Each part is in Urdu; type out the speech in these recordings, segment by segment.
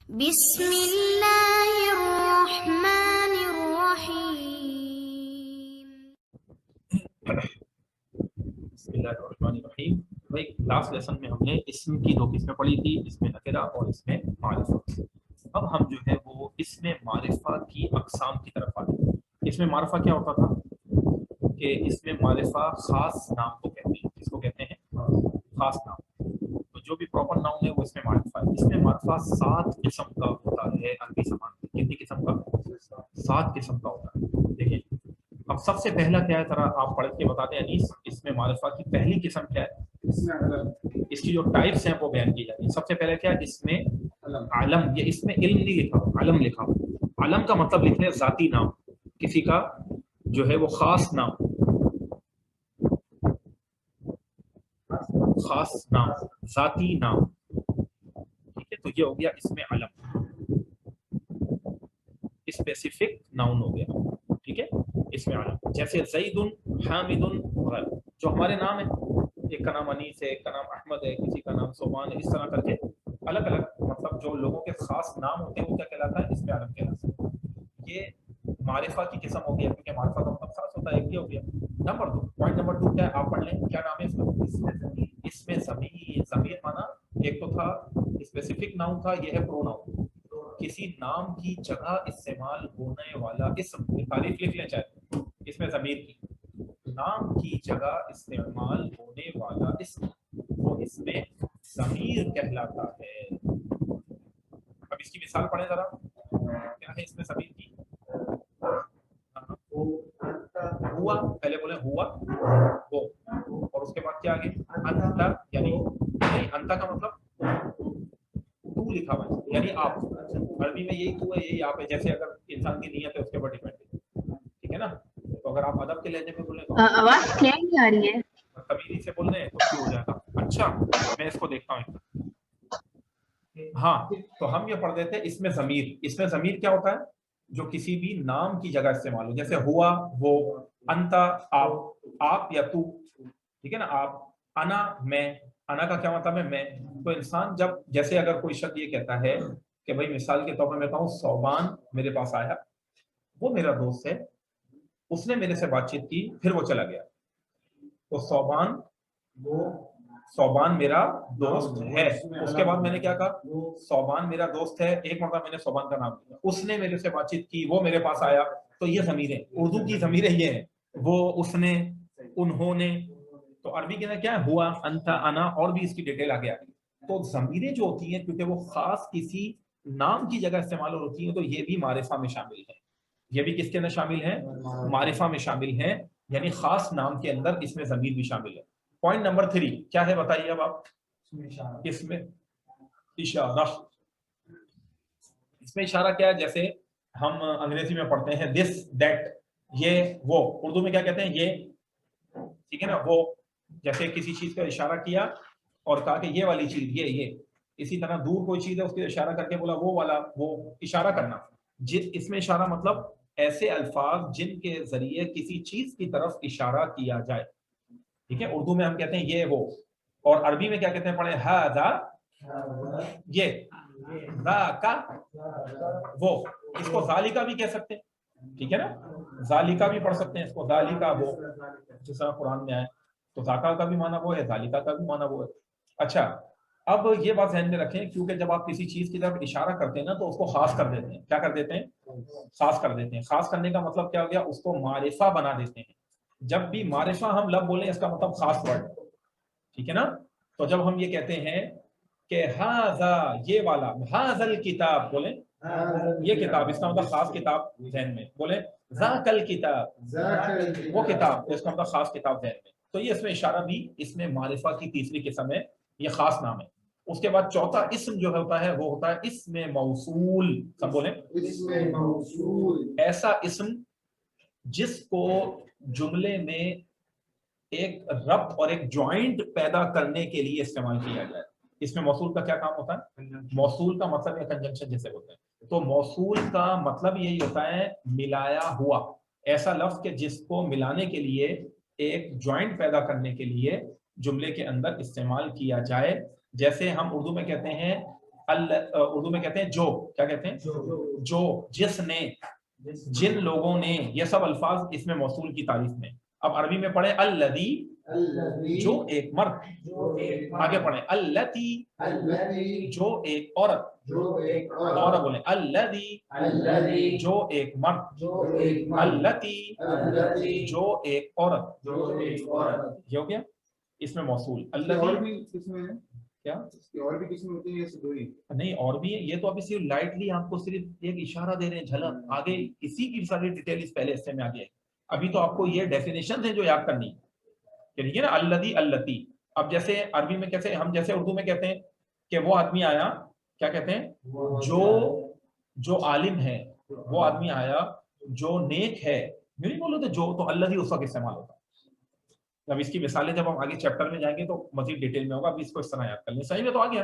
بسم اللہ الرحمن الرحیم۔ بسم اللہ الرحمن الرحیم۔ بھائی لاسٹ لیسن میں ہم نے اسم کی دو قسمیں پڑھی تھی، اسم نکرہ اور اسم معرفہ۔ اب ہم جو ہے وہ اسم معرفہ کی اقسام کی طرف آتے ہیں۔ اسم معرفہ کیا ہوتا تھا کہ اسم معرفہ خاص نام کو کہتے ہیں۔ کس کو کہتے ہیں؟ خاص نام۔ تو جو بھی پراپر ناؤن ہے وہ اسم معرفہ ہے۔ اسم معرفہ 7 قسم کا ہوتا ہے عربی زبان میں۔ کتنی قسم کا؟ 7 قسم کا ہوتا ہے۔ دیکھیں اب سب سے پہلا کیا ہے، ذرا آپ پڑھ کے بتا دیں انیس، اسم معرفہ کی پہلی قسم کیا ہے؟ اس کی جو ٹائپس ہیں وہ بیان کی جاتی ہیں۔ سب سے پہلے کیا ہے؟ اسم علم۔ یہ اسم علم نہیں لکھا ہو، علم لکھا ہو۔ علم کا مطلب لکھتے ہیں ذاتی نام، کسی کا جو ہے وہ خاص نام، خاص نام، ذاتی نام۔ ٹھیک ہے، تو یہ ہو گیا اسم علم، اسپیسیفک ناؤن ہو گیا۔ ٹھیک ہے، اسم علم جیسے زید، حامد وغیرہ جو ہمارے نام ہیں، ایک کا نام انیس ہے، ایک کا نام احمد ہے، کسی کا نام صوبان ہے، اس طرح کر کے الگ الگ مطلب جو لوگوں کے خاص نام ہوتے ہیں وہ کیا کہلاتا ہے؟ اسم علم کہلاتا ہے۔ یہ معرفہ کی قسم ہو گیا، کیونکہ معرفہ کا مطلب خاص ہوتا ہے۔ یہ ہو گیا نمبر 2۔ پوائنٹ نمبر 2 کیا ہے؟ آپ پڑھ لیں، کیا نام ہے اس کا؟ اسم ضمیر۔ ضمیر مانا ایک تو تھا اسپیسیفک ناؤن تھا، یہ ہے پروناؤن، کسی نام کی جگہ استعمال ہونے والا اسم۔ تعریف لکھ لیں چاہے اسم ضمیر کی، نام کی جگہ استعمال ہونے والا اسم وہ اسم ضمیر کہلاتا ہے۔ اب اس کی مثال پڑھیں ذرا، کیا ہے اسم ضمیر کی؟ ہوا، پہلے بولیں ہوا وہ، اور اس کے بعد کیا آگے؟ انت، یعنی انت کا مطلب تو لکھا ہوا ہے، یعنی آپ۔ عربی میں یہی تو ہے، یہی آپ ہے۔ جیسے اگر انسان کی نیت ہے اس کے اوپر ڈیپینڈ ہے، ٹھیک ہے نا؟ تو اگر آپ ادب کے لہجے میں بولیں تو آواز کلیئر نہیں آ رہی ہے۔ تمیزی سے بول رہے ہیں تو کیوں ہو جائے گا؟ اچھا میں اس کو دیکھتا ہوں۔ ہاں تو ہم یہ پڑھ دیتے ہیں اسم ضمیر۔ اسم ضمیر کیا ہوتا ہے؟ جو کسی بھی نام کی جگہ استعمال ہو، جیسے ہوا وہ، انت آپ، آپ یا تو، ٹھیک ہے نا؟ آپ، انا میں، انا کا کیا مطلب ہے؟ میں۔ تو انسان جب جیسے اگر کوئی شخص یہ کہتا ہے کہ بھائی مثال کے طور پر میں کہوں صوبان میرے پاس آیا، وہ میرا دوست ہے، اس نے میرے سے بات چیت کی، پھر وہ چلا گیا، تو صوبان میرا دوست ہے۔ اس کے بعد میں نے کیا کہا؟ صوبان میرا دوست ہے، ایک مرتبہ میں نے صوبان کا نام لیا، اس نے میرے سے بات چیت کی، وہ میرے پاس آیا۔ تو یہ ضمیریں اردو کی ضمیریں یہ ہیں، وہ، اس نے، انہوں نے۔ تو عربی کے اندر کیا ہے؟ ہوا، انت، انا، اور بھی اس کی ڈیٹیل آگے آتی ہے۔ تو ضمیریں جو ہوتی ہیں کیونکہ وہ خاص کسی نام کی جگہ استعمال ہوتی ہیں، تو یہ بھی معرفہ میں شامل ہے۔ یہ بھی کس کے اندر شامل ہیں؟ معرفہ میں شامل ہیں، یعنی خاص نام کے اندر اس میں ضمیر بھی شامل ہے۔ پوائنٹ نمبر 3 کیا ہے بتائیے اب آپ؟ اس میں اشارہ۔ اس میں اشارہ کیا ہے؟ جیسے ہم انگریزی میں پڑھتے ہیں دس، دیٹ، یہ، وہ۔ اردو میں کیا کہتے ہیں؟ یہ، ٹھیک ہے نا؟ وہ، جیسے کسی چیز کا اشارہ کیا اور کہا کہ یہ والی چیز، یہ۔ اسی طرح دور کوئی چیز ہے، اس کے اشارہ کر کے بولا وہ والا، وہ۔ اشارہ کرنا، اس میں اشارہ مطلب ایسے الفاظ جن کے ذریعے کسی چیز کی طرف اشارہ کیا جائے، ٹھیک ہے؟ اردو میں ہم کہتے ہیں یہ، وہ، اور عربی میں کیا کہتے ہیں؟ پڑھیں ھذا، یہ، ذاکا، وہ۔ اس کو ذالکا بھی کہہ سکتے ہیں، ٹھیک ہے نا؟ ذالکا بھی پڑھ سکتے ہیں اس کو، ذالکا وہ، جس طرح قرآن میں آئے تو ذاکا کا بھی معنی وہ ہے، ذالکا کا بھی معنی وہ ہے۔ اچھا اب یہ بات ذہن میں رکھیں، کیونکہ جب آپ کسی چیز کی طرف اشارہ کرتے ہیں نا تو اس کو خاص کر دیتے ہیں۔ کیا کر دیتے ہیں؟ خاص کر دیتے ہیں۔ خاص کرنے کا مطلب کیا ہو گیا؟ اس کو معرفہ بنا دیتے ہیں۔ جب بھی معرفہ ہم لفظ بولیں اس کا مطلب خاص ورڈ، ٹھیک ہے نا؟ تو جب ہم یہ کہتے ہیں کہ ھذا، یہ والا، ھذا الکتاب، بولیں یہ کتاب، اس کا مطلب خاص کتاب ذہن میں۔ بولیں ذاک الکتاب، وہ کتاب، اس کا مطلب خاص کتاب ذہن میں۔ تو یہ اس میں اشارہ بھی اس میں معرفہ کی تیسری قسم ہے، یہ خاص نام ہے۔ اس کے بعد چوتھا اسم جو ہوتا ہے وہ ہوتا ہے اسم موصول۔ سب بولیں اسم موصول، ایسا اسم جس کو جملے میں ایک ربط اور ایک جوائنٹ پیدا کرنے کے لیے استعمال کیا جائے۔ اس میں موصول کا کیا کام ہوتا ہے؟ موصول کا مطلب ہے کنجنکشن جیسے ہوتے ہیں۔ تو موصول کا مطلب یہی ہوتا ہے ملایا ہوا، ایسا لفظ کہ جس کو ملانے کے لیے، ایک جوائنٹ پیدا کرنے کے لیے جملے کے اندر استعمال کیا جائے۔ جیسے ہم اردو میں کہتے ہیں اردو میں کہتے ہیں جو، کیا کہتے ہیں؟ جو، جس نے، جن لوگوں نے، یہ سب الفاظ اس میں موصول کی تعریف میں. اب عربی میں پڑھیں الذی، جو ایک مرد. آگے پڑھیں التی، جو ایک عورت. اور بولیں الذی، جو ایک مرد. التی، جو ایک عورت. یہ ہو گیا اس میں موصول. الذی کیا اور بھی قسم ہوتی ہے یا دو ہی؟ نہیں اور بھی ہے. یہ تو ابھی صرف لائٹلی آپ کو صرف ایک اشارہ دے رہے ہیں، جھلک. آگے اسی کی ساری ڈیٹیل اس پہلے حصے میں آگے ہے. ابھی تو آپ کو یہ ڈیفینیشن ہے جو یاد کرنی ہے. ٹھیک ہے نا، الذی، التی. اب جیسے عربی میں کیسے ہم جیسے اردو میں کہتے ہیں کہ وہ آدمی آیا، کیا کہتے ہیں؟ جو عالم ہے، وہ آدمی آیا جو نیک ہے. یوں نہیں بولو جو، تو الذی اس وقت استعمال ہوتا ہے. اب اس کی مثالیں جب ہم آگے چیپٹر میں جائیں گے تو مزید ڈیٹیل میں ہوگا. اب اس کو اس طرح یاد کر لیں. صحیح میں تو آ گیا.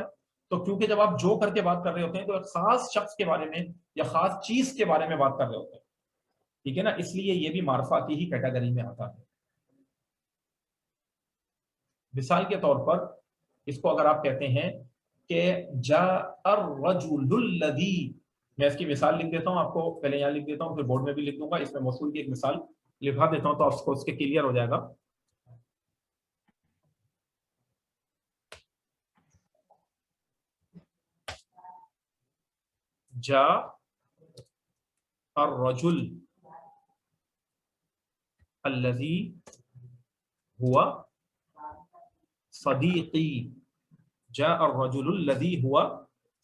تو کیونکہ جب آپ جو کر کے بات کر رہے ہوتے ہیں تو ایک خاص شخص کے بارے میں یا خاص چیز کے بارے میں بات کر رہے ہوتے ہیں. ٹھیک ہے نا، اس لیے یہ بھی معرفہ کی ہی کیٹیگری میں آتا ہے. مثال کے طور پر اس کو اگر آپ کہتے ہیں کہ جاء الرجل الذی، میں اس کی مثال لکھ دیتا ہوں آپ کو، پہلے یہاں لکھ دیتا ہوں پھر بورڈ میں بھی لکھ دوں گا. اس میں موصول کی ایک مثال لکھا دیتا ہوں تو آپ کو اس کے کلیئر ہو جائے گا. جاء الرجل الذی ہوا صدیقی. جاء الرجل الذی ہوا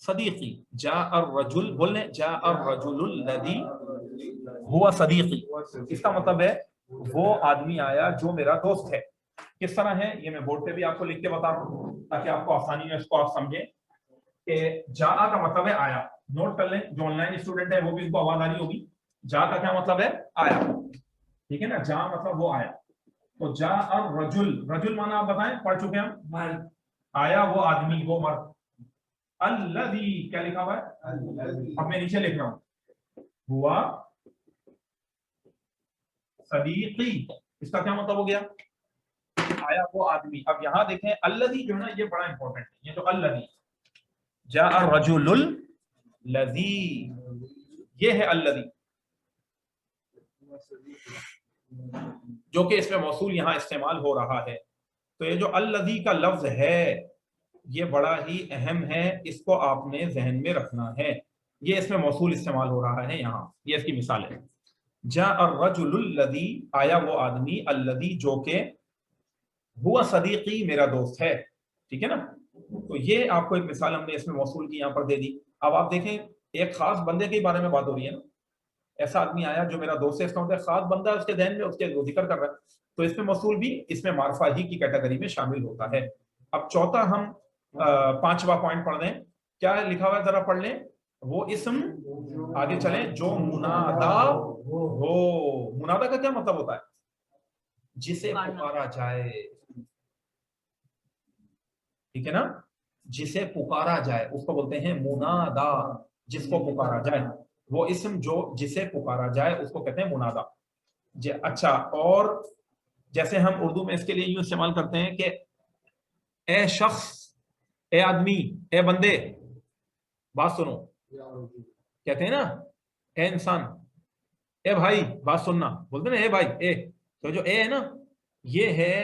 صدیقی. جاء الرجل، بولنے جاء الرجل الذی ہوا صدیقی. اس کا مطلب ہے وہ آدمی آیا جو میرا دوست ہے. کس طرح ہے یہ میں بورڈ پہ بھی آپ کو لکھ کے بتا رہا ہوں تاکہ آپ کو آسانی میں اس کو آپ سمجھیں کہ جاء کا مطلب ہے آیا. نوٹ کر لیں، جو آن لائن اسٹوڈنٹ ہے وہ بھی اس کو آواز آ رہی ہوگی. جاء کا کیا مطلب ہے؟ آیا. ٹھیک ہے نا، جاء مطلب وہ آیا. تو جاء الرجل، رجل مانا آپ بتائیں، پڑھ چکے ہم. آیا وہ آدمی، وہ مرد. الذی کیا لکھا ہوا ہے؟ اب میں نیچے لکھ رہا ہوں ہوا صدیقی. اس کا کیا مطلب ہو گیا؟ آیا وہ آدمی. اب یہاں دیکھیں الذی جو ہے نا یہ بڑا امپورٹنٹ ہے. یہ جو الذی، جاء الرجل الذی، یہ ہے الذی جو کہ اس میں موصول یہاں استعمال ہو رہا ہے. تو یہ جو الذی کا لفظ ہے یہ بڑا ہی اہم ہے، اس کو آپ نے ذہن میں رکھنا ہے. یہ اس میں موصول استعمال ہو رہا ہے یہاں. یہ اس کی مثال ہے. جاء الرجل الذی، آیا وہ آدمی، الذی جو کہ ہوا صدیقی، میرا دوست ہے. ٹھیک ہے نا. تو یہ آپ کو ایک مثال ہم نے اس میں موصول کی یہاں پر دے دی. اب آپ دیکھیں ایک خاص بندے کے بارے میں بات ہو رہی ہے نا. ایسا آدمی آیا جو میرا دوست ہے، اس کا مطلب خاص بندہ ہے اس کے ذہن میں، اس کے وہ ذکر کر رہا ہے. تو اس میں موصول بھی اس میں معرفہ ہی کی کیٹیگری میں شامل ہوتا ہے. اب چوتھا ہم پانچواں پوائنٹ پڑھ لیں. کیا لکھا ہوا ہے ذرا پڑھ لیں. وہ اسم، آگے چلیں، جو منادا ہو. منادا کا کیا مطلب ہوتا ہے؟ جسے پکارا جائے. ٹھیک ہے نا، جسے پکارا جائے اس کو بولتے ہیں منادا. جس کو پکارا جائے، وہ اسم جو جسے پکارا جائے اس کو کہتے ہیں منادا. اچھا، اور جیسے ہم اردو میں اس کے لیے یوں استعمال کرتے ہیں کہ اے شخص، اے آدمی، اے بندے، بات سنو. کہتے ہیں نا اے انسان، اے بھائی بات سننا، بولتے ہیں نا اے بھائی، اے. تو جو اے ہے نا یہ ہے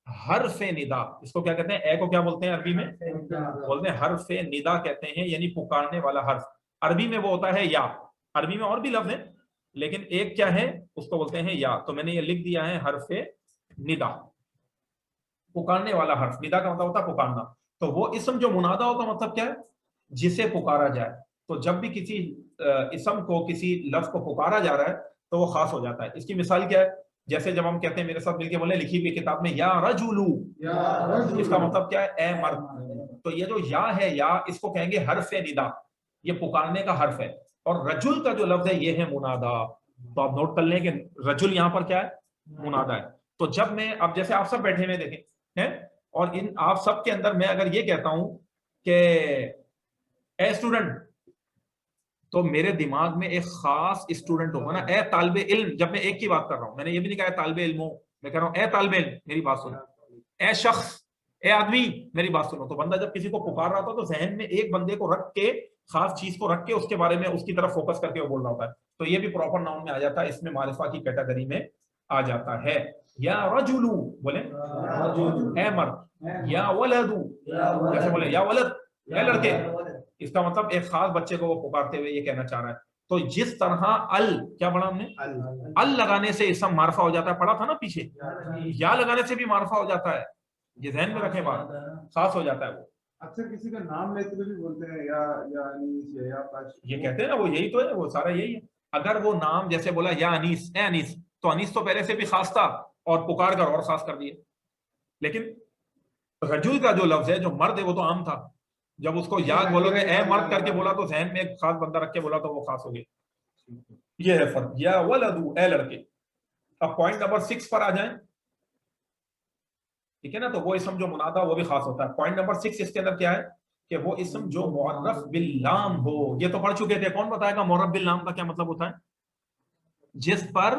حرف ندا. اس کو کیا کہتے ہیں؟ اے کو کیا بولتے ہیں عربی میں؟ بولتے ہیں حرف ندا کہتے ہیں، یعنی پکارنے والا حرف. عربی میں وہ ہوتا ہے یا. عربی میں اور بھی لفظ ہیں لیکن ایک کیا ہے اس کو بولتے ہیں یا. تو میں نے یہ لکھ دیا ہے حرف ندا، پکارنے والا حرف. ندا کا مطلب ہوتا ہے پکارنا. تو وہ اسم جو منادا ہو کا مطلب کیا ہے؟ جسے پکارا جائے. تو جب بھی کسی اسم کو، کسی لفظ کو پکارا جا رہا ہے تو وہ خاص ہو جاتا ہے. اس کی مثال کیا ہے؟ جیسے جب ہم کہتے ہیں، میرے ساتھ مل کے بولے لکھی ہوئی کتاب میں یا رجلو، اس کا مطلب کیا ہے؟ اے مرد. تو یہ جو یا ہے، یا اس کو کہیں گے حرف ندا، یہ پکارنے کا حرف ہے. اور رجل کا جو لفظ ہے یہ ہے منادا. تو آپ نوٹ کر لیں کہ رجل یہاں پر کیا ہے؟ منادا ہے. تو جب میں، اب جیسے آپ سب بیٹھے ہوئے دیکھیں ہیں، اور ان آپ سب کے اندر میں اگر یہ کہتا ہوں کہ اے اسٹوڈنٹ، تو میرے دماغ میں ایک خاص اسٹوڈنٹ ہوگا نا. اے طالب علم، جب میں ایک کی بات کر رہا ہوں، میں نے یہ بھی نہیں کہا طالب علم ہو، میں کہہ رہا ہوں اے طالب علم میری بات سن. اے شخص، اے آدمی میری بات سنو. تو بندہ جب کسی کو پکار رہا ہوتا تو ذہن میں ایک بندے کو رکھ کے, خاص چیز کو رکھ کے اس کے بارے میں اس کی طرف فوکس کر کے وہ بول رہا ہوتا ہے. تو یہ بھی پراپر ناؤن میں آ جاتا ہے, اس میں معرفہ کی کیٹیگری میں آ جاتا ہے. یا رجلو بولیں اے مرد, یا ولدو جیسے بولے یا ولد اے لڑکے, اس کا مطلب ایک خاص بچے کو وہ پکارتے ہوئے یہ کہنا چاہ رہا ہے. تو جس طرح ال کیا پڑھا ہم نے, ال لگانے سے اسم معرفہ ہو جاتا ہے, پڑھا تھا نا پیچھے, یا لگانے سے بھی معرفہ ہو جاتا ہے. یہ ذہن میں رکھیں بات, خاص ہو جاتا ہے وہ. اکثر کسی کا نام لیتے ہوئے بھی بولتے ہیں یا انیس یا کاش, یہ کہتے ہیں نا وہ یہی تو ہے, وہ سارا یہی ہے. اگر وہ نام جیسے بولا یا انیس اے انیس, تو انیس تو پہلے سے بھی خاص تھا اور پکار کر اور خاص کر دیے. لیکن رجل کا جو لفظ ہے جو مرد ہے وہ تو عام تھا, جب اس کو یا بولو گے اے مرد کر کے بولا تو ذہن میں ایک خاص بندہ رکھ کے بولا تو وہ خاص ہو گیا. یہ ہے فرق. یا ولدو اے لڑکے. اب پوائنٹ نمبر 6 پر آ جائیں, ٹھیک ہے نا. تو وہ اسم جو منادا وہ بھی خاص ہوتا ہے. پوائنٹ نمبر 6 اس کے اندر کیا ہے کہ وہ اسم جو معرف باللام ہو, یہ تو پڑھ چکے تھے, کون بتائے گا معرف باللام کا کیا مطلب ہوتا ہے؟ جس پر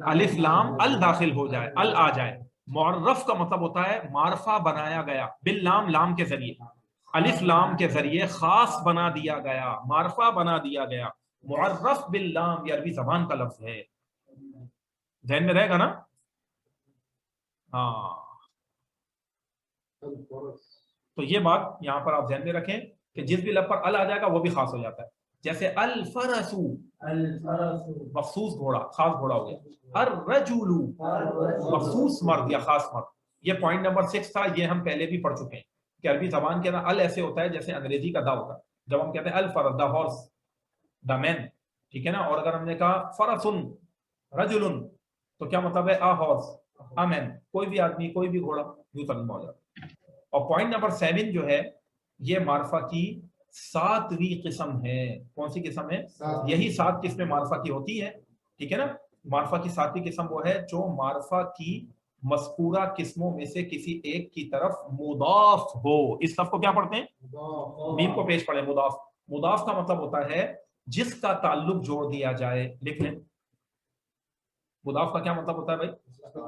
الف لام ال داخل ہو جائے, ال آ جائے. معرف کا مطلب ہوتا ہے معرفہ بنایا گیا, باللام لام کے ذریعے, الف لام کے ذریعے خاص بنا دیا گیا, معرفہ بنا دیا گیا. معرف باللام یہ عربی زبان کا لفظ ہے, ذہن میں رہے گا نا. ہاں تو یہ بات یہاں پر آپ ذہن میں رکھیں کہ جس بھی لفظ پر ال آ جائے گا وہ بھی خاص ہو جاتا ہے. جیسے الفرسو مخصوص گھوڑا, خاص گھوڑا ہو گیا. الرجل مخصوص مرد یا خاص مرد. یہ پوائنٹ نمبر 6 تھا, یہ ہم پہلے بھی پڑھ چکے ہیں کہ عربی زبان کے اندر ال ایسے ہوتا ہے جیسے انگریزی کا دا ہوتا ہے. جب ہم کہتے ہیں الفرس دا ہارس دا مین, ٹھیک ہے نا. اور اگر ہم نے کہا فرسن رجل تو کیا مطلب ہے, ا ہارس ا مین, کوئی بھی آدمی کوئی بھی گھوڑا, یوں ترجمہ ہو جاتا ہے. اور پوائنٹ نمبر 7 جو ہے یہ معرفہ کی 7ویں قسم ہے. کون سی قسم ہے؟ یہی 7 قسمیں معرفہ کی ہوتی ہیں, ٹھیک ہے نا. معرفہ کی 7ویں قسم وہ ہے جو معرفہ کی مذکورہ قسموں میں سے کسی ایک کی طرف مضاف ہو. اس لفظ کو کیا پڑھتے ہیں؟ میم کو پیش پڑھیں. مضاف. مضاف کا مطلب ہوتا ہے جس کا تعلق جوڑ دیا جائے. لکھ لیں, مضاف کا کیا مطلب ہوتا ہے بھائی؟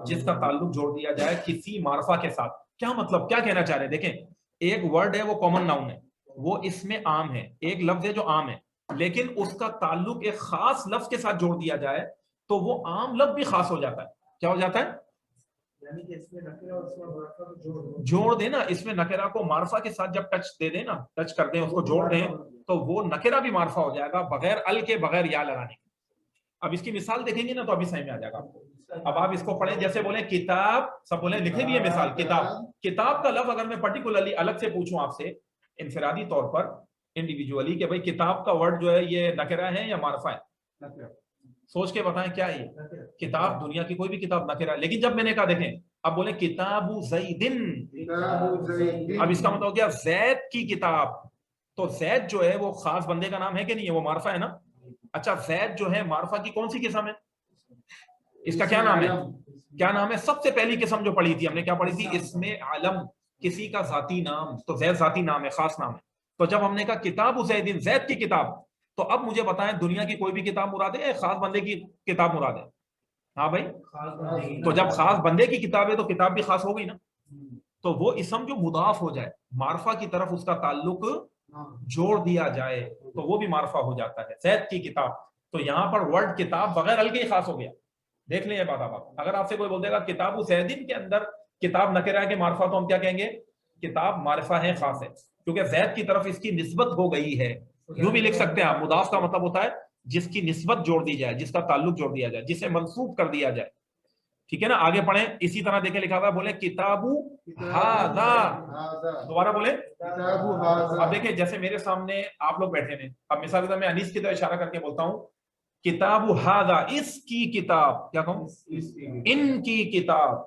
جس کا تعلق جوڑ دیا جائے کسی معرفہ کے ساتھ. کیا مطلب, کیا کہنا چاہ رہے ہیں؟ دیکھیں, ایک ورڈ ہے وہ کامن ناؤن ہے, وہ اس میں عام ہے, ایک لفظ ہے جو عام ہے, لیکن اس کا تعلق ایک خاص لفظ کے ساتھ جوڑ دیا جائے تو وہ عام لفظ بھی خاص ہو جاتا ہے. کیا ہو جاتا ہے؟ جوڑ دینا. اس میں نکرہ کو معرفہ کے ساتھ جب ٹچ دے دیں نا, ٹچ کر دیں, اس کو جوڑ دیں, تو وہ نکرہ بھی معرفہ ہو جائے گا بغیر ال کے, بغیر یا لگانے کے. اب اس کی مثال دیکھیں گے نا تو ابھی سمجھ میں آ جائے گا آپ کو. اب آپ اس کو پڑھیں, جیسے بولیں کتاب, سب بولیں, لکھیں بھی ہے مثال کتاب. کتاب کا لفظ اگر میں پرٹیکولرلی الگ سے پوچھوں آپ سے انفرادی طور پر انڈیویجولی کہ بھائی کتاب کا ورڈ جو ہے یہ نکرہ ہے یا معرفہ ہے, سوچ کے بتائیں کیا ہے یہ؟ کتاب, دنیا کی کوئی بھی کتاب نکرہ ہے. لیکن جب میں نے کہا دیکھیں, اب بولیں کتاب زیدن, اب اس کا مطلب ہو گیا زید کی کتاب. تو زید جو ہے وہ خاص بندے کا نام ہے کہ نہیں ہے, وہ معرفہ ہے نا. اچھا, زید جو ہے معرفہ کی کون سی قسم ہے؟ اس کا کیا نام ہے؟ کیا نام ہے؟ سب سے پہلی قسم جو پڑھی تھی ہم نے کیا پڑھی تھی؟ اس میں عالم, کسی کا ذاتی نام. تو زید ذاتی نام ہے, خاص نام ہے. تو جب ہم نے کہا کتاب زیدن, زید کی کتاب, تو اب مجھے بتائیں دنیا کی کوئی بھی کتاب مراد ہے یا خاص بندے کی کتاب مراد ہے؟ ہاں بھائی, تو جب خاص بندے کی کتاب ہے تو کتاب بھی خاص ہو گئی نا. تو وہ اسم جو مضاف ہو جائے, معرفہ کی طرف اس کا تعلق جوڑ دیا جائے, تو وہ بھی معرفہ ہو جاتا ہے. زید کی کتاب, تو یہاں پر ورڈ کتاب بغیر ال کے ہی خاص ہو گیا. دیکھ لیں یہ بات. آپ اگر آپ سے کوئی بول دے گا کتاب زیدن کے اندر کتاب نکرہ ہے کہ معرفہ, تو ہم کیا کہیں گے؟ کتاب معرفہ ہے, خاص ہے, کیونکہ زید کی طرف اس کی نسبت ہو گئی ہے. یوں بھی لکھ سکتے ہیں آپ, مضاف کا مطلب ہوتا ہے جس کی نسبت جوڑ دی جائے, جس کا تعلق جوڑ دیا جائے, جسے منسوب کر دیا جائے. ٹھیک ہے نا. آگے پڑھیں, اسی طرح دیکھیں لکھا ہوا ہے, بولے کتابو ھذا, دوبارہ بولے. اب دیکھیں جیسے میرے سامنے آپ لوگ بیٹھے ہیں, اب مثال کے طور میں انیس کی طرف اشارہ کر کے بولتا ہوں کتاب ھذا, اس کی کتاب, کیا کہوں؟ ان کی کتاب.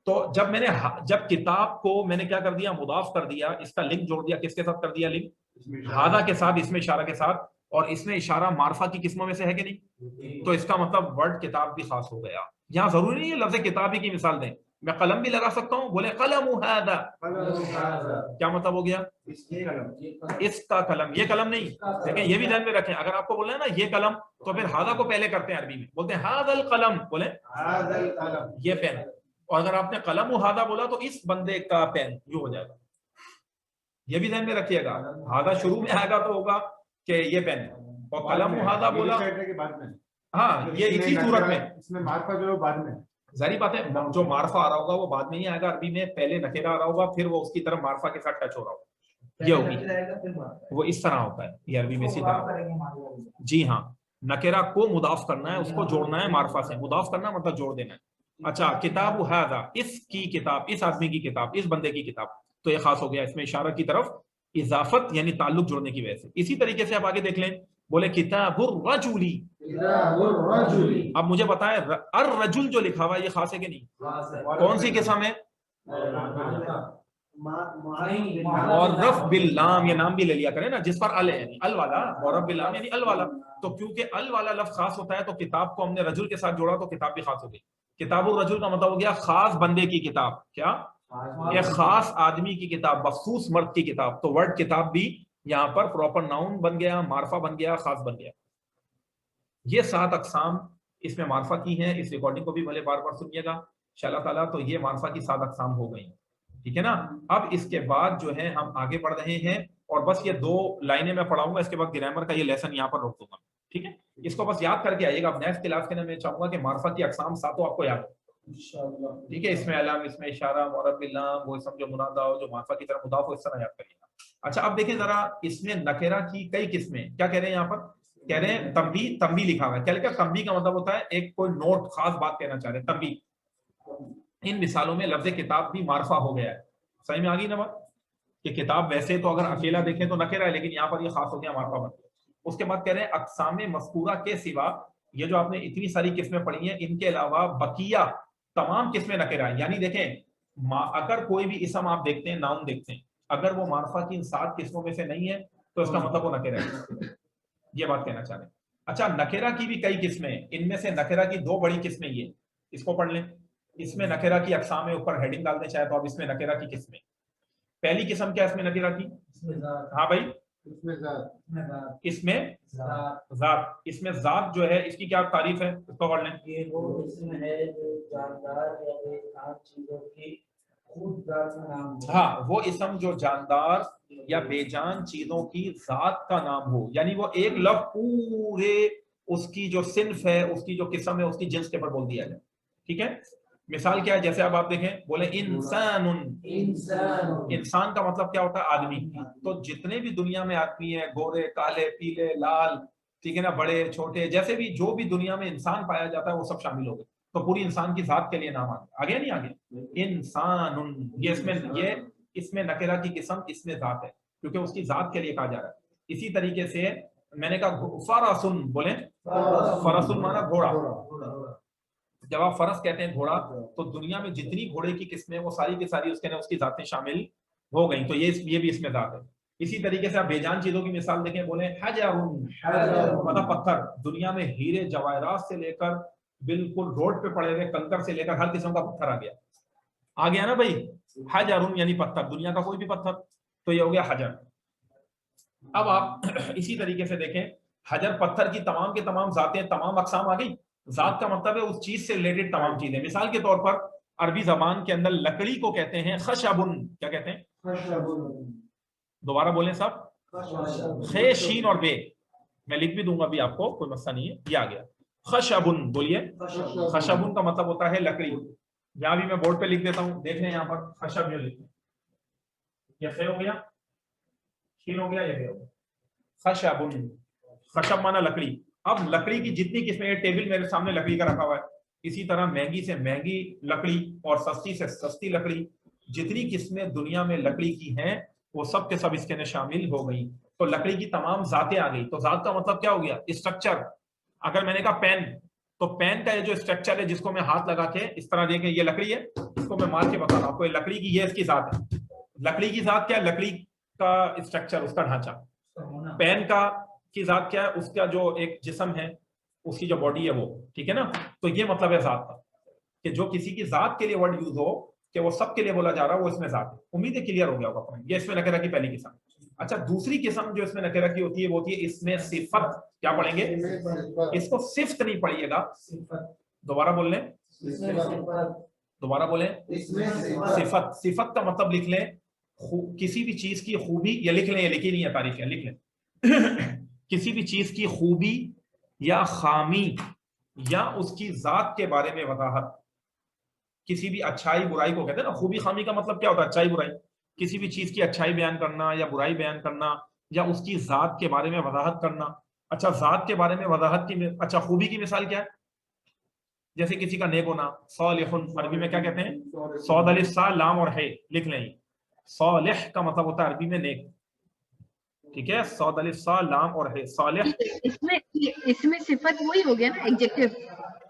تو جب کتاب کو میں نے کیا کر دیا؟ مضاف کر دیا, اس کا لنک جوڑ دیا. کس کے ساتھ کر دیا لنک؟ ھذا کے ساتھ, اس میں اشارہ کے ساتھ. اور اس میں اشارہ معرفہ کی قسموں میں سے ہے کہ نہیں؟ تو اس کا مطلب ورڈ کتاب بھی خاص ہو گیا. یہاں ضروری نہیں ہے لفظ کتاب ہی کی مثال دیں, میں قلم بھی لگا سکتا ہوں. بولے قلم ھذا, کیا مطلب ہو گیا؟ اس کا قلم, یہ قلم نہیں. دیکھیں یہ بھی ذہن میں رکھیں, اگر آپ کو بولنا ہے نا یہ قلم, تو پھر ھذا کو پہلے کرتے ہیں عربی میں, بولتے ہیں ھذا القلم, بولیں یہ پین. اور اگر آپ نے قلم ہادہ بولا تو اس بندے کا پین یوں ہو جائے گا. یہ بھی ذہن میں رکھیے گا, ہادہ شروع میں آئے گا تو ہوگا کہ یہ پین ہے, اور قلم ہادہ بولا ہاں یہ اسی صورت میں اس میں معرفہ جو ہے بعد میں, ظاہری بات ہے جو معرفہ آ رہا ہوگا وہ بعد میں ہی آئے گا عربی میں, پہلے نکرہ آ رہا ہوگا پھر وہ اس کی طرف معرفہ کے ساتھ ٹچ ہو رہا ہوگا, یہ ہوگی وہ اس طرح ہوتا ہے یہ عربی میں اسی طرح. جی ہاں, نکرہ کو مضاف کرنا ہے, اس کو جوڑنا ہے معرفہ سے, مضاف کرنا مطلب جوڑ دینا ہے. اچھا کتاب ھذا, اس کی کتاب, اس آدمی کی کتاب, اس بندے کی کتاب, تو یہ خاص ہو گیا, اس میں اشارہ کی طرف اضافت یعنی تعلق جوڑنے کی وجہ سے. اسی طریقے سے آپ آگے دیکھ لیں, بولے کتاب الرجل, اب مجھے بتائیں الرجل جو لکھا ہوا ہے یہ خاص ہے کہ نہیں؟ کون سی قسم ہے؟ اور رف باللام, یہ نام بھی لے لیا کریں نا جس پر ال ہے, یعنی ال والا, اور رف باللام یعنی ال والا. تو کیونکہ ال والا لفظ خاص ہوتا ہے تو کتاب کو ہم نے رجل کے ساتھ جوڑا تو کتاب بھی خاص ہو گئی. کتاب الرجل کا مطلب ہو گیا خاص بندے کی کتاب, کیا ایک خاص آدمی کی کتاب, مخصوص مرد کی کتاب. تو ورڈ کتاب بھی یہاں پر پراپر ناؤن بن گیا, معرفہ بن گیا, خاص بن گیا. یہ 7 اقسام اس میں معرفہ کی ہیں. اس ریکارڈنگ کو بھی بھلے بار بار سنیے گا انشاءاللہ تعالیٰ. تو یہ معرفہ کی 7 اقسام ہو گئی, ٹھیک ہے نا. اب اس کے بعد جو ہے ہم آگے بڑھ رہے ہیں, اور بس یہ 2 لائنیں میں پڑھاؤں گا, اس کے بعد گرامر کا یہ لیسن یہاں پر روک دوں گا, ٹھیک ہے. اس کو بس یاد کر کے آئیے گا. اب نیکسٹ کلاس کے لیے میں چاہوں گا کہ معرفہ کی اقسام 7 آپ کو یاد ہو, ٹھیک ہے. اس میں علم, اس میں اشارہ, معرب باللام, وہ اسم جو منادہ ہو, جو معرفہ کی طرف مضاف ہو, اس طرح یاد کریے گا. اچھا اب دیکھیں ذرا, اس میں نکرہ کی کئی قسمیں, کیا کہہ رہے ہیں یہاں پر, کہہ رہے ہیں تنبیہ. تنبیہ لکھا ہوا ہے, کیا لکھا ہے؟ تنبیہ کا مطلب ہوتا ہے ایک کوئی نوٹ, خاص بات کہنا چاہ رہے ہیں, تنبیہ. ان مثالوں میں لفظ کتاب بھی معرفہ ہو گیا ہے. صحیح میں آ گئی نا بات, کہ کتاب ویسے تو اگر اکیلا دیکھیں تو نکرہ ہے, لیکن یہاں پر یہ خاص ہو گیا, معرفہ بن گیا. اس کے بعد کہہ رہے ہیں اقسام مذکورہ کے سوا, یہ جو آپ نے اتنی ساری قسمیں پڑھی ہیں ان کے علاوہ بقیہ تمام قسمیں نکرہ ہیں. یعنی دیکھیں اگر کوئی بھی اسم آپ دیکھتے ہیں, ناؤن دیکھتے ہیں, اگر وہ معرفہ کی ان 7 قسموں میں سے نہیں ہے تو اس کا مطلب وہ نکرہ ہے, یہ بات کہنا چاہ رہے ہیں. اچھا نکرہ کی بھی کئی قسمیں ہیں, ان میں سے نکرہ کی 2 بڑی قسمیں, یہ اس کو پڑھ لیں. اس میں نکرہ کی اقسام ہے, اوپر ہیڈنگ ڈال دیں چاہے تو. اب اس میں نکرہ کی قسمیں, پہلی قسم کیا اس میں نکرہ کی؟ ہاں بھائی, اس میں ذات. اس میں ذات جو ہے اس کی کیا تعریف ہے, اس کو پڑھ لیں. یہ وہ اسم ہے جو جاندار یا بے جان چیزوں کی خود ذات کا نام ہو. ہاں وہ اسم جو جاندار یا بے جان چیزوں کی ذات کا نام ہو, یعنی وہ ایک لفظ پورے اس کی جو صنف ہے, اس کی جو قسم ہے, اس کی جنس کے پر بول دیا جائے, ٹھیک ہے. مثال کیا ہے, جیسے اب آپ دیکھیں, بولے انسان. انسان کا مطلب کیا ہوتا ہے؟ آدمی. تو جتنے بھی دنیا میں آدمی ہیں, گورے, کالے, پیلے, لال, ٹھیک ہے نا, بڑے چھوٹے, جیسے بھی جو بھی دنیا میں انسان پایا جاتا ہے وہ سب شامل ہو گئے. تو پوری انسان کی ذات کے لیے نام آگے نہیں آگے انسان. یہ اس میں نکرہ کی قسم اس میں ذات ہے, کیونکہ اس کی ذات کے لیے کہا جا رہا ہے. اسی طریقے سے میں نے کہا فرسن, بولیں فرسن مانا گھوڑا. جب آپ فرس کہتے ہیں گھوڑا, تو دنیا میں جتنی گھوڑے کی قسمیں وہ ساری کی ساری اس کے اندر اس کی ذاتیں شامل ہو گئیں, تو یہ بھی اس میں ذات ہے. اسی طریقے سے آپ بے جان چیزوں کی مثال دیکھیں, بولیں حجر, مطلب پتھر. دنیا میں ہیرے جواہرات سے لے کر بالکل روڈ پہ پڑے ہوئے کنکر سے لے کر ہر قسم کا پتھر آ گیا نا بھائی. حجر یعنی پتھر, دنیا کا کوئی بھی پتھر, تو یہ ہو گیا حجر. اب آپ اسی طریقے سے دیکھیں, حجر پتھر کی تمام کے تمام ذاتیں, تمام اقسام آ گئی. ذات کا مطلب ہے اس چیز سے ریلیٹڈ تمام چیزیں. مثال کے طور پر عربی زبان کے اندر لکڑی کو کہتے ہیں خشبن. کیا کہتے ہیں؟ دوبارہ بولیں سب, خے, شین اور بے. میں لکھ بھی دوں گا ابھی آپ کو, کوئی مسئلہ نہیں ہے. یہ آ گیا خشبن, بولیے. خشبن کا مطلب ہوتا ہے لکڑی. یہاں بھی میں بورڈ پہ لکھ دیتا ہوں, دیکھ لیں یہاں پر خشب, یہ لکھ لیں. یہ خے ہو گیا, شین ہو گیا, یہ بے ہو گیا. خشبن, خشب مانا لکڑی. اب لکڑی کی جتنی قسمیں, ٹیبل میرے سامنے لکڑی کا رکھا ہوا ہے, اسی طرح مہنگی سے مہنگی لکڑی اور سستی سے سستی لکڑی, جتنی قسمیں دنیا میں لکڑی کی ہیں وہ سب کے سب اس کے اندر شامل ہو گئی. تو لکڑی کی تمام ذاتیں آ گئی. تو ذات کا مطلب کیا ہو گیا؟ اسٹرکچر. اگر میں نے کہا پین, تو پین کا یہ جو اسٹرکچر ہے جس کو میں ہاتھ لگا کے اس طرح دیکھیں یہ لکڑی ہے, اس کو میں مار کے بتا رہا ہوں آپ کو, یہ لکڑی کی, یہ اس کی ذات ہے. لکڑی کی ذات کیا ہے؟ لکڑی کا اسٹرکچر, اس کا ڈھانچہ. پین کی ذات کیا ہے؟ اس کا جو ایک جسم ہے, اس کی جو باڈی ہے وہ, ٹھیک ہے نا. تو یہ مطلب ہے ذات کا, کہ جو کسی کی ذات کے لیے ورڈ یوز ہو کہ وہ سب کے لیے بولا جا رہا ہے, وہ اس میں ذات ہے. امید ہے کلیئر ہو گیا ہوگا. یہ اس میں نکرہ کی پہلی قسم. اچھا دوسری قسم جو اس میں نکرہ کی ہوتی ہے وہ ہوتی ہے اس میں صفت. کیا پڑھیں گے؟ اس کو صفت نہیں پڑھیے گا, دوبارہ بول لیں. دوبارہ بولیں, اس میں صفت صفت. صفت کا مطلب لکھ لیں کسی بھی چیز کی خوبی, یا لکھ لیں, یہ لکھی نہیں ہے تاریخ, لکھ لیں کسی بھی چیز کی خوبی یا خامی یا اس کی ذات کے بارے میں وضاحت. کسی بھی اچھائی برائی کو کہتے ہیں نا, خوبی خامی کا مطلب کیا ہوتا ہے, اچھائی برائی. کسی بھی چیز کی اچھائی بیان کرنا یا برائی بیان کرنا یا اس کی ذات کے بارے میں وضاحت کرنا. اچھا ذات کے بارے میں وضاحت کی, اچھا خوبی کی مثال کیا ہے؟ جیسے کسی کا نیک ہونا, صالح, عربی میں کیا کہتے ہیں, صاد الف سا لام اور ہے, لکھ لیں. صالح کا مطلب ہوتا ہے عربی میں نیک, ٹھیک ہے, صاد الف سا لام اور ہے, صالح. اس میں صفت وہی ہو گیا نا, ایڈجیکٹو.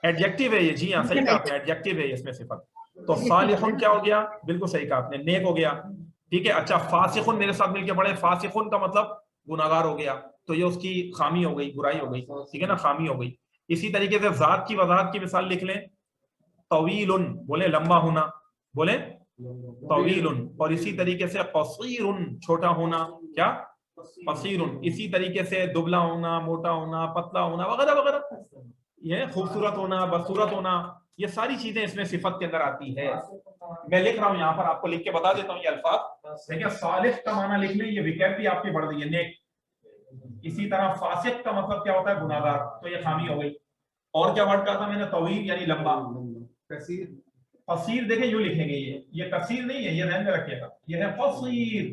ایڈجیکٹو ہے یہ, جی ہاں صحیح کہا آپ نے, ایڈجیکٹو ہے اس میں صفت. تو صالح کیا ہو گیا, بالکل صحیح کہا آپ نے, نیک ہو گیا, ٹھیک ہے. اچھا فاسق, میرے ساتھ مل کے پڑھے, فاسق کا مطلب گناہگار ہو گیا, تو یہ اس کی خامی ہو گئی, برائی ہو گئی, ٹھیک ہے نا, خامی ہو گئی. اسی طریقے سے ذات کی وضاحت کی مثال لکھ لیں, طویل, بولے لمبا ہونا, بولے طویل. اور اسی طریقے سے قصیر, چھوٹا ہونا, کیا, قصیر. اسی طریقے سے دبلا ہونا, موٹا ہونا, پتلا ہونا, وغیرہ وغیرہ. یہ خوبصورت ہونا, بدصورت ہونا, یہ ساری چیزیں اس میں صفت کے اندر آتی ہے. میں لکھ رہا ہوں یہاں پر, آپ کو لکھ کے بتا دیتا ہوں یہ الفاظ. دیکھیں صالح کا معنی لکھ لیں, یہ وکیٹ بھی آپ کی بڑھ گئی ہے, نیک. اسی طرح فاسق کا مطلب کیا ہوتا ہے, گناہگار, تو یہ خامی ہو گئی. اور کیا ورڈ کہا تھا میں نے, طویل یعنی لمبا. کثیر, قصیر دیکھیں یوں لکھیں گے, یہ کثیر نہیں ہے, یہ ذہن میں رکھیے گا, یہ ہے قصیر,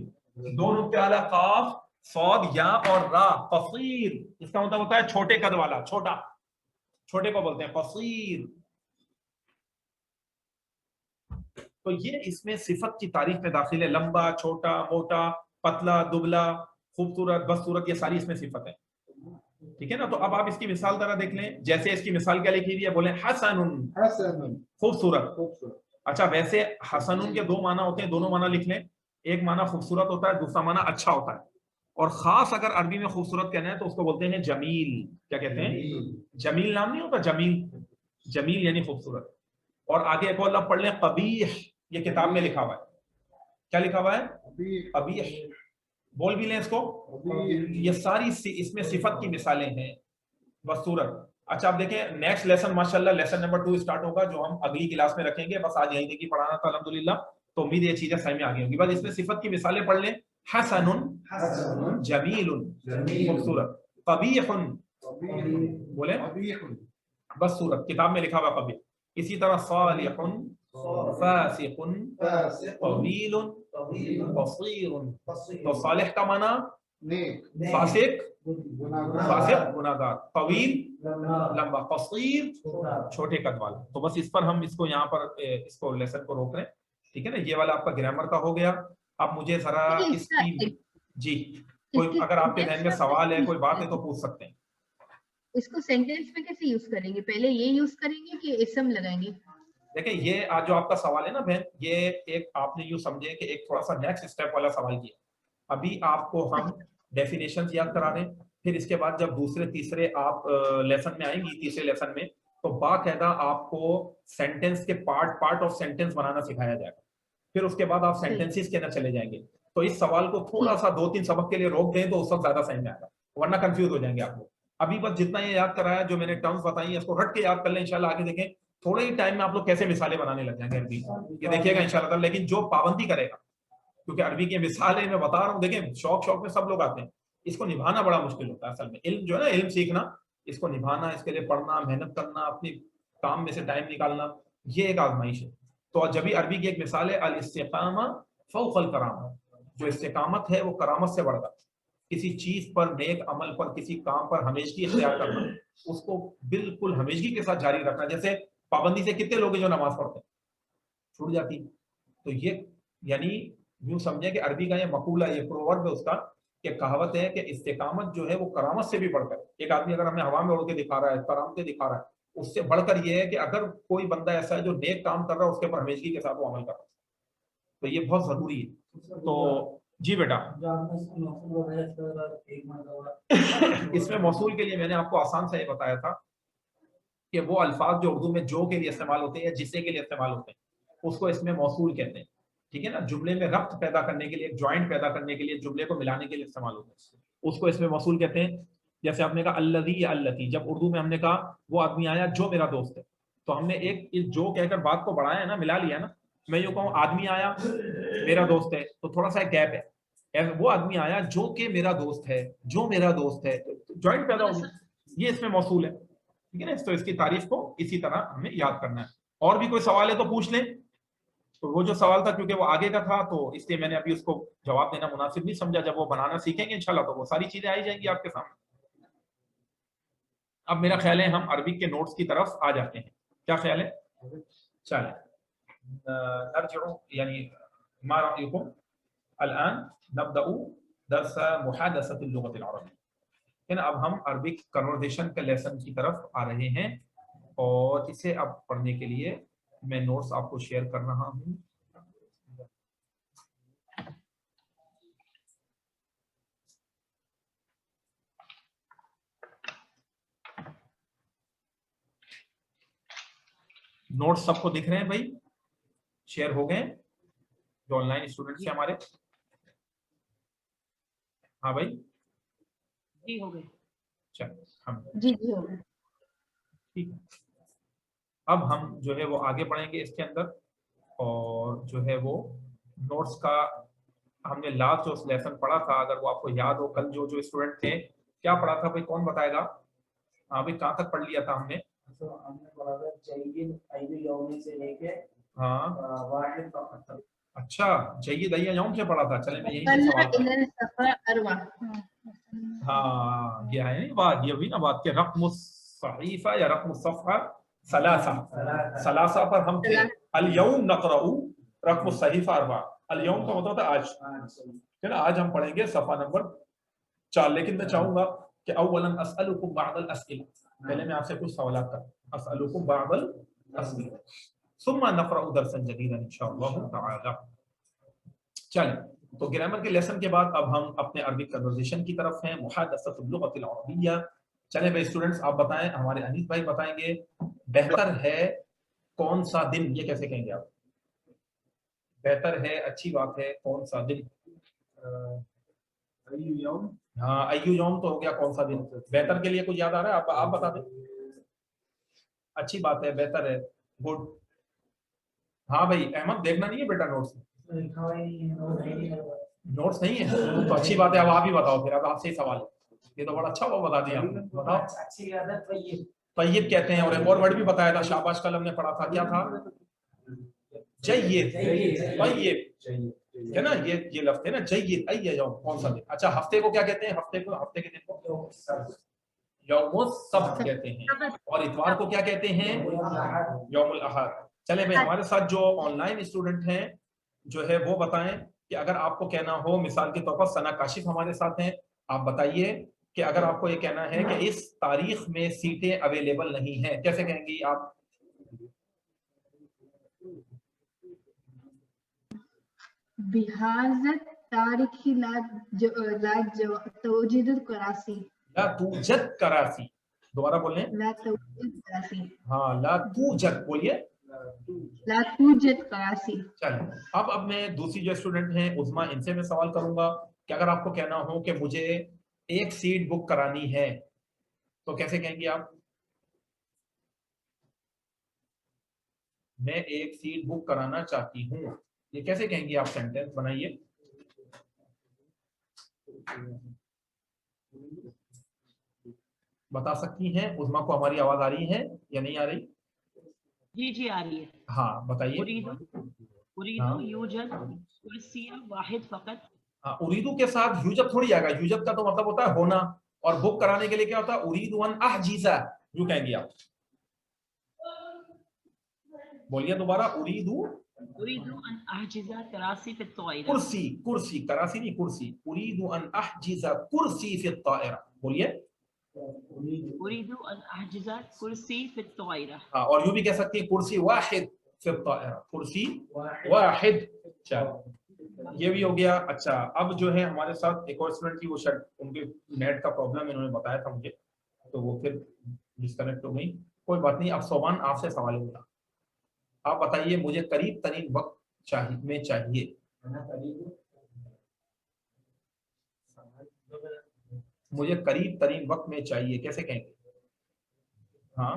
دو نقطے والا قاف, صاد, یا اور را, قصیر. اس کا مطلب ہوتا ہے چھوٹے قد والا, چھوٹا, چھوٹے کو بولتے ہیں قصیر. تو یہ اس میں صفت کی تعریف میں داخل ہے, لمبا, چھوٹا, موٹا, پتلا, دبلا, خوبصورت, بدصورت, یہ ساری اس میں صفت ہے, ٹھیک ہے نا. تو اب آپ اس کی مثال ذرا دیکھ لیں. جیسے اس کی مثال کیا لکھی ہوئی ہے, بولیں حسن, حسن, خوبصورت. خوبصورت. اچھا ویسے حسن کے دو معنی ہوتے ہیں, دونوں معنی لکھ لیں. ایک معنی خوبصورت ہوتا ہے, دوسرا معنی اچھا ہوتا ہے. اور خاص اگر عربی میں خوبصورت کہنا ہے تو اس کو بولتے ہیں جمیل. کیا کہتے ہیں, جمیل نام نہیں ہوتا, جمیل, جمیل یعنی خوبصورت. اور آگے ایک اور لفظ پڑھ لیں, قبیح. یہ کتاب میں لکھا ہوا ہے, کیا لکھا ہوا ہے, قبیح. بول بھی لیں اس کو. یہ ساری اس میں صفت کی مثالیں ہیں, بدصورت. اچھا آپ دیکھیں نیکسٹ لیسن ماشاءاللہ لیسن نمبر 2 اسٹارٹ ہوگا, جو ہم اگلی کلاس میں رکھیں گے. بس آج یہیں کی پڑھانا تھا الحمدللہ, تو امید یہ چیزیں سمجھ میں آ گئی ہوں گی. بس اس میں صفت کی مثالیں پڑھ لیں, حسن, جمیل, خوبصورت, قبیح, بولیں بدصورت, کتاب میں لکھا ہوا قبیح. اسی طرح صالح, فاسق, طویل, قصیر. تو صالح کا معنی نیک, فاسق, گناہگار, فاسق گناہگار, طویل لمبا, قصیر چھوٹے قد والا. تو بس اس پر ہم اس کو یہاں پر اس کو لیسن کو روک رہے ہیں, ٹھیک ہے نا. یہ والا آپ کا گرامر کا ہو گیا. اب مجھے ذرا اس کی, جی کوئی اگر آپ کے ذہن میں سوال ہے, کوئی بات ہے تو پوچھ سکتے ہیں. اس کو سینٹینس میں کیسے یوز کریں گے, پہلے یہ یوز کریں گے کہ اسم لگائیں گے؟ دیکھیں یہ آج جو آپ کا سوال ہے نا بہن, یہ ایک آپ نے یوں سمجھے کہ ایک تھوڑا سا نیکسٹ اسٹیپ والا سوال کیا. ابھی آپ کو ہم ڈیفینیشنز یاد کرا رہے ہیں, پھر اس کے بعد جب دوسرے تیسرے آپ لیسن میں آئیں گی, تیسرے لیسن میں, تو باقاعدہ آپ کو سینٹینس کے پارٹ آف سینٹینس بنانا سکھایا جائے گا. پھر اس کے بعد آپ سینٹینسز کے اندر چلے جائیں گے. تو اس سوال کو تھوڑا سا 2-3 سبق کے لیے روک دیں تو اس وقت زیادہ سمجھ میں آئے گا, ورنہ کنفیوز ہو جائیں گے آپ لوگ. ابھی بس جتنا یہ یاد کرایا, جو میں نے ٹرمز بتائی ہیں, اس کو رٹ کے یاد کر لیں. انشاءاللہ آگے دیکھیں تھوڑے ہی ٹائم میں آپ لوگ کیسے مثالیں بنانے لگ جائیں گے عربی, یہ دیکھیے گا انشاءاللہ تعالی. لیکن جو پابندی کرے گا, کیونکہ عربی کی مثالیں میں بتا رہا ہوں, دیکھیں شوق میں سب لوگ آتے ہیں, اس کو نبھانا بڑا مشکل ہوتا ہے. اصل میں علم جو ہے نا, علم سیکھنا, اس کو نبھانا, اس کے لیے پڑھنا, محنت کرنا, اپنی کام میں سے ٹائم نکالنا, یہ ایک آزمائش ہے. تو جبھی عربی کی ایک مثال ہے, الاستقامہ فوق الکرامہ, جو استقامت ہے وہ کرامت سے بڑھ کر, کسی چیز پر, نیک عمل پر, کسی کام پر ہمیشگی اختیار کرنا, اس کو بالکل ہمیشگی کے ساتھ جاری رکھنا. جیسے پابندی سے کتنے لوگ ہیں جو نماز پڑھتے ہیں, چھوٹ جاتی. تو یہ یعنی یوں سمجھیں کہ عربی کا یہ مقولہ, یہ پروورب ہے اس کا, کہ کہاوت ہے کہ استقامت جو ہے وہ کرامت سے بھی بڑھ کر. ایک آدمی اگر ہمیں ہوا میں اڑ کے دکھا رہا ہے, کرامتیں دکھا رہا ہے, اس سے بڑھ کر یہ ہے کہ اگر کوئی بندہ ایسا ہے جو نیک کام کر رہا ہے, اس کے اوپر ہمیشگی کے ساتھ وہ عمل کر رہا ہے. تو یہ بہت ضروری ہے. تو جی بیٹا, اس میں موصول کے لیے میں نے آپ کو آسان سے یہ بتایا تھا کہ وہ الفاظ جو اردو میں جو کے لیے استعمال ہوتے ہیں یا جسے کے لیے استعمال ہوتے ہیں, اس کو اس میں موصول کہتے ہیں, ٹھیک ہے نا. جملے میں ربط پیدا کرنے کے لیے, جوائنٹ پیدا کرنے کے لیے, جملے کو ملانے کے لیے استعمال ہوتے ہیں, اس کو اس میں موصول کہتے ہیں. جیسے آپ نے کہا الذی یا اللتی, جب اردو میں ہم نے کہا وہ آدمی آیا جو میرا دوست ہے, تو ہم نے ایک جو کہہ کر بات کو بڑھایا ہے نا, ملا لیا نا. میں یوں کہوں آدمی آیا میرا دوست ہے, تو تھوڑا سا گیپ ہے. وہ آدمی آیا جو کہ میرا دوست ہے, جو میرا دوست ہے, جوائنٹ پیدا ہوگی, یہ اس میں موصول ہے. ٹھیک ہے نا, تو اس کی تعریف کو اسی طرح ہمیں یاد کرنا ہے. اور بھی کوئی سوال ہے تو پوچھ لیں. تو وہ جو سوال تھا کیونکہ وہ آگے کا تھا تو اس لیے میں نے ابھی اس کو جواب دینا مناسب نہیں سمجھا. جب وہ بنانا سیکھیں گے انشاءاللہ تو وہ ساری چیزیں آئی جائیں گی آپ کے سامنے. اب میرا خیال ہے ہم عربک کے نوٹس کی طرف آ جاتے ہیں. کیا خیال ہے؟ چلیں نرجع یعنی ما رأيكم الآن نبدأ درس محادثة اللغة العربية. اب ہم عربک کنورسیشن کے لیسن کی طرف آ رہے ہیں اور اسے اب پڑھنے کے لیے میں نوٹس آپ کو شیئر کر رہا ہوں. نوٹس سب کو دکھ رہے ہیں بھائی؟ شیئر ہو گئے جو آن لائن اسٹوڈنٹس ہیں ہمارے؟ ہاں بھائی جی ہو گئے. جی جی ہو گئے. ٹھیک ہے, اب ہم جو ہے وہ آگے بڑھیں گے اس کے اندر, اور جو ہے وہ نوٹس کا ہم نے لاسٹ جو لیسن پڑھا تھا, اگر وہ آپ کو یاد ہو, کل جو اسٹوڈنٹ تھے کیا پڑھا تھا بھائی, کون بتائے گا؟ ہاں بھائی کہاں تک پڑھ لیا تھا ہم نے؟ ہم نے پڑھا تھا جید ایو یوم سے لے کے ہاں واحد فقط. اچھا جید ایو یوم سے پڑھا تھا. چلیں میں یہیں سے سوال کرتا ہوں. ہاں یہ ہے بات, یہ بھی نا بات کہ رقم الصحیفہ یا رقم الصفحہ ثلاثہ پر ہم تھے. الیوم نقرأ رقم الصحیفہ 4. الیوم کا مطلب ہے آج. آج ہم پڑھیں گے صفحہ نمبر 4. لیکن میں چاہوں گا کہ اولا اسألکم بعض الاسئلہ, پہلے میں آپ سے کچھ سوالات کروں. اسألکم بعض الاسئلہ ثم نقرأ درسا جدیدا انشاءاللہ تعالی. چلیں تو گرامر کے لیسن کے بعد اب ہم اپنے عربک کنورسیشن کی طرف ہیں, محادثۃ اللغۃ العربیہ. چلیں بھائی اسٹوڈنٹس آپ بتائیں, ہمارے انیس بھائی بتائیں گے بہتر ہے کون سا دن, یہ کیسے کہیں گے آپ؟ بہتر ہے, اچھی بات ہے, کون سا دن؟ ایو یوم. ہاں ایو یوم تو ہو گیا, کون سا دن؟ بہتر کے لیے کچھ یاد آ رہا ہے؟ آپ بتا دیں. اچھی بات ہے, بہتر ہے, گڈ. ہاں بھائی احمد دیکھنا نہیں ہے بیٹا نوٹس, نوٹس نہیں ہے تو اچھی بات ہے. اب آپ ہی بتاؤ پھر, اب آپ سے ہی سوال ہے. یہ تو بڑا اچھا وہ بتا دیا آپ نے. بتاؤ. اچھی عادت طیب. طیب کہتے ہیں, اور ایک اور ورڈ بھی بتایا تھا شاباش, کل ہم نے پڑھا تھا, کیا تھا؟ جید. طیب ہے نا, یہ لفظ ہے نا جید ایو یوم, کون سا دن. اچھا ہفتے کو کیا کہتے ہیں؟ ہفتے کو, ہفتے کے دن کو یوم السبت کہتے ہیں, اور اتوار کو کیا کہتے ہیں؟ یوم الاحد. چلیں بھائی ہمارے ساتھ جو آن لائن اسٹوڈنٹ ہیں جو ہے وہ بتائیں کہ اگر آپ کو کہنا ہو, مثال کے طور پر ثنا کاشف ہمارے ساتھ ہیں, آپ بتائیے کہ اگر آپ کو یہ کہنا ہے کہ اس تاریخ میں سیٹیں اویلیبل نہیں ہیں, کیسے کہیں گی آپ؟ بهذا التاريخ لا توجد الكراسي. لا توجد کراسی. دوبارہ بولیں. لا توجد كراسي. ہاں لا توجد بولیے. لا توجد كراسي. چلیں اب میں دوسری جو اسٹوڈنٹ ہیں عظما, ان سے میں سوال کروں گا کہ اگر آپ کو کہنا ہو کہ مجھے ایک سیٹ بک کرانی ہے تو کیسے کہیں گی آپ؟ میں ایک سیٹ بک کرانا چاہتی ہوں, یہ کیسے کہیں گی آپ؟ سینٹینس بنائیے. بتا سکتی ہیں عظما کو؟ ہماری آواز آ رہی ہے یا نہیں آ رہی؟ جی جی آ رہی ہے. ہاں بتائیے. اریدو یوجد کرسی واحد فقط. ہاں اریدو کے ساتھ یوجد تھوڑی آئے گا, یوجد کا تو مطلب ہوتا ہے ہونا, اور بک کرانے کے لیے کیا ہوتا ہے؟ اریدو ان احجز, یوں کہیں گے آپ. بولیے دوبارہ. اریدو ان احجز کراسی فی الطائرہ. کرسی, کرسی, کراسی نہیں کرسی. اریدو ان احجز کرسی فی الطائرہ. بولیے. اریدو ان احجز کرسی فی الطائرہ. ہاں اور یوں بھی کہہ سکتی ہیں کرسی واحد فی الطائرہ, کرسی واحد. چلو یہ بھی ہو گیا. اچھا اب جو ہے ہمارے ساتھ ایک اور اسٹوڈنٹ کی, وہ شاید ان کے نیٹ کا پرابلم انہوں نے بتایا تھا مجھے, تو وہ پھر ڈسکنیکٹ ہو گئی. کوئی بات نہیں. اب صوبان آپ سے سوال ہوگا, آپ بتائیے مجھے قریب ترین وقت میں چاہیے. مجھے قریب ترین وقت میں چاہیے, کیسے کہیں گے؟ ہاں